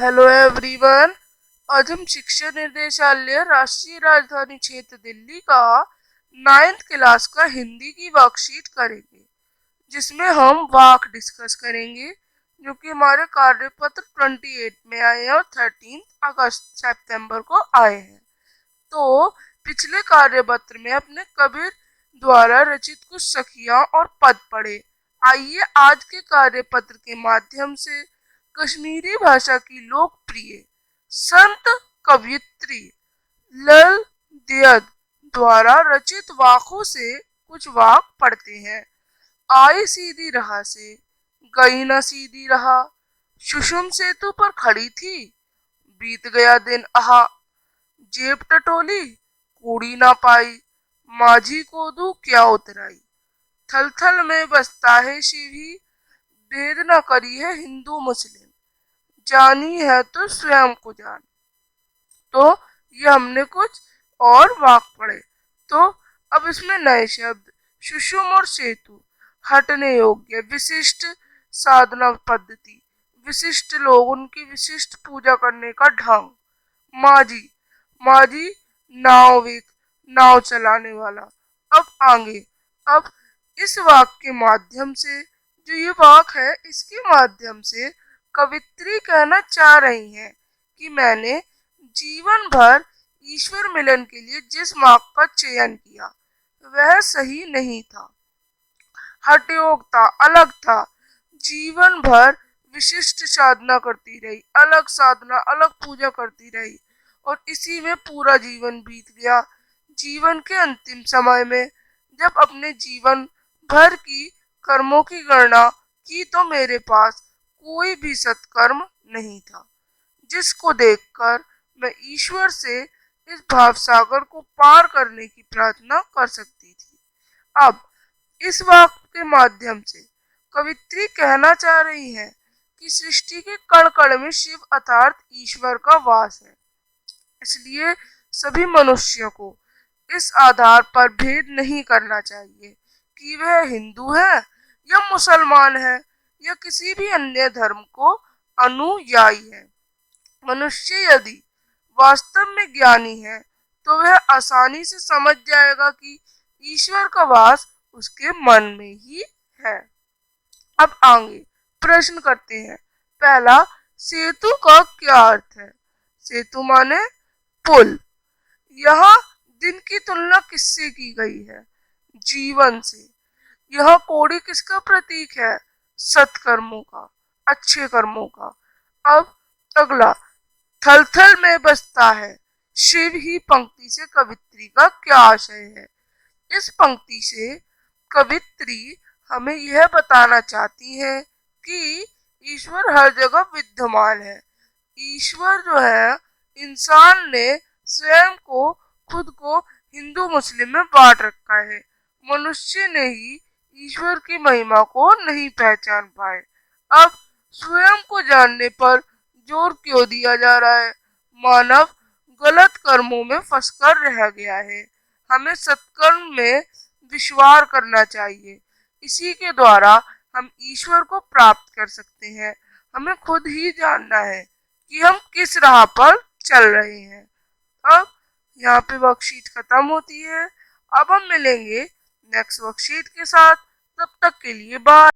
Hello everyone. आज हम शिक्षा निर्देशालय राष्ट्रीय राजधानी क्षेत्र दिल्ली का 9th क्लास का हिंदी की वर्कशीट करेंगे, जिसमें हम वाक डिस्कस करेंगे जो कि हमारे कार्यपत्र 28 में आए हैं और 13 अगस्त सितंबर को आए हैं। तो पिछले कार्यपत्र में अपने कबीर द्वारा रचित कुछ सखियां और पद पढ़े। आइए आज के कार्यपत्र के माध्यम से कश्मीरी भाषा की लोकप्रिय संत कवयित्री लल दियद द्वारा रचित वाकों से कुछ वाक पढ़ते हैं। आई सीधी राह से गई न सीधी राह, सुषुम सेतु पर खड़ी थी, बीत गया दिन आहा, जेब टटोली कूड़ी ना पाई, माझी को दू क्या उतराई, थल थल में बसता है शिव ही, भेद न करी है हिंदू मुस्लिम, जानी है तो स्वयं को जान। तो ये हमने कुछ और वाक पढ़े। तो अब इसमें नए शब्द सुषुम और सेतु, हटने योग्य, विशिष्ट साधना पद्धति, विशिष्ट लोग, उनकी विशिष्ट पूजा करने का ढंग। माझी, माझी नाविक, नाव चलाने वाला। अब आगे, अब इस वाक के माध्यम से, जो ये वाक है इसके माध्यम से कवित्री कहना चाह रही हैं कि मैंने जीवन भर ईश्वर मिलन के लिए जिस मार्ग का चयन किया वह सही नहीं था, हठयोग था, अलग था। जीवन भर विशिष्ट साधना करती रही, अलग साधना, अलग पूजा करती रही और इसी में पूरा जीवन बीत गया। जीवन के अंतिम समय में जब अपने जीवन भर की कर्मों की गणना की तो मेरे पास कोई भी सत्कर्म नहीं था, जिसको देखकर मैं ईश्वर से इस भाव सागर को पार करने की प्रार्थना कर सकती थी। अब इस वाक्य के माध्यम से कवित्री कहना चाह रही है कि सृष्टि के कण कण में शिव अर्थात ईश्वर का वास है, इसलिए सभी मनुष्यों को इस आधार पर भेद नहीं करना चाहिए कि वह हिंदू है या मुसलमान है या किसी भी अन्य धर्म को अनुयायी है। मनुष्य यदि वास्तव में ज्ञानी है तो वह आसानी से समझ जाएगा कि ईश्वर का वास उसके मन में ही है। अब आगे प्रश्न करते हैं। पहला, सेतु का क्या अर्थ है? सेतु माने पुल। यहाँ दिन की तुलना किससे की गई है? जीवन से। यह कोड़ी किसका प्रतीक है? सत्कर्मों का, अच्छे कर्मों का। अब अगला, थल थल में बसता है शिव ही पंक्ति से कवित्री का क्या आशय है? इस पंक्ति से कवित्री हमें यह बताना चाहती है कि ईश्वर हर जगह विद्यमान है। ईश्वर जो है, इंसान ने स्वयं को, खुद को हिंदू मुस्लिम में बांट रखा है। मनुष्य ने ही ईश्वर की महिमा को नहीं पहचान पाए। अब स्वयं को जानने पर जोर क्यों दिया जा रहा है? मानव गलत कर्मों में फंसकर रह गया है। हमें सत्कर्म में विश्वास करना चाहिए, इसी के द्वारा हम ईश्वर को प्राप्त कर सकते हैं। हमें खुद ही जानना है कि हम किस राह पर चल रहे हैं। अब यहाँ पे वर्कशीट खत्म होती है। अब हम मिलेंगे नेक्स्ट वर्कशीट के साथ, तब तक के लिए बाय।